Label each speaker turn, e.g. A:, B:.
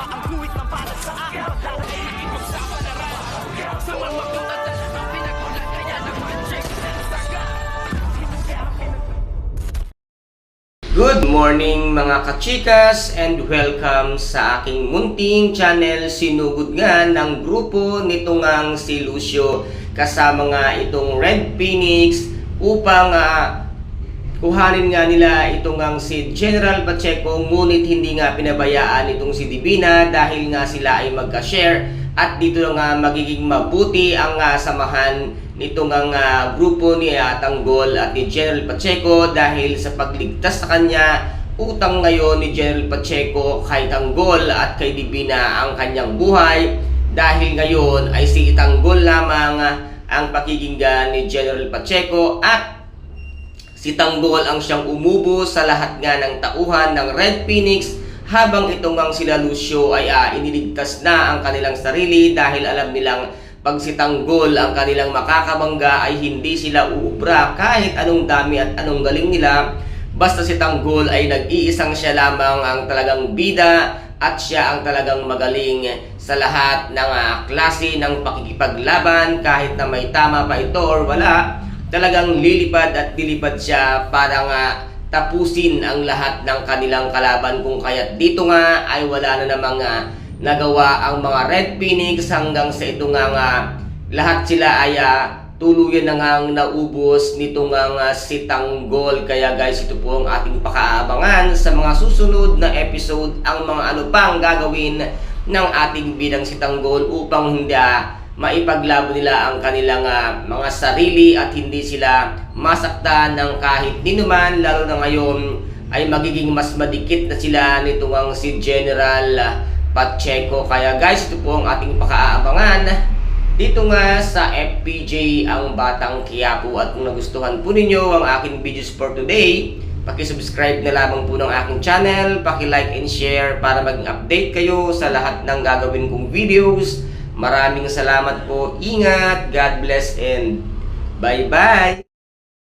A: Ang guhit na para sa akin pagdadaig ipagsapalaran sa mga katatan ang pinagulat kaya naman check na saga.
B: Good morning mga kachikas and welcome sa aking munting channel. Sinugod nga ng grupo nitong ang si Lucio kasama nga itong Red Phoenix upang kuhanin nga nila itong ang si General Pacheco, ngunit hindi nga pinabayaan itong si Divina dahil nga sila ay magka-share at dito nga magiging mabuti ang samahan nitong ang grupo ni Tanggol at ni General Pacheco dahil sa pagligtas sa kanya utang ngayon ni General Pacheco kay Tanggol at kay Divina ang kanyang buhay dahil ngayon ay si Tanggol lamang ang pakikinggan ni General Pacheco at si Tanggol ang siyang umubo sa lahat nga ng tauhan ng Red Phoenix habang itong ang sila Lucio ay iniligtas na ang kanilang sarili dahil alam nilang pag si Tanggol ang kanilang makakabangga ay hindi sila uubra kahit anong dami at anong galing nila. Basta si Tanggol ay nag-iisang siya lamang ang talagang bida at siya ang talagang magaling sa lahat ng klase ng pakikipaglaban kahit na may tama pa ito or wala. Talagang lilipad at dilipad siya para nga tapusin ang lahat ng kanilang kalaban kung kaya't dito nga ay wala na namang nagawa ang mga Red Phoenix hanggang sa ito nga lahat sila ay tuluyan na ngang naubos nito nga si Tanggol. Kaya guys, ito po ang ating pakaabangan sa mga susunod na episode ang mga ano pang gagawin ng ating bidang si Tanggol upang hindi maipaglabo nila ang kanilang mga sarili at hindi sila masaktan ng kahit ninuman, lalo na ngayon ay magiging mas madikit na sila nito ang si General Pacheco. Kaya guys, ito po ang ating pakaabangan dito nga sa FPJ ang Batang Quiapo. At kung nagustuhan po ninyo ang aking videos for today, paki-subscribe na lamang po ng aking channel, paki-like and share para maging update kayo sa lahat ng gagawin kong videos. Maraming salamat po, ingat, God bless and bye-bye!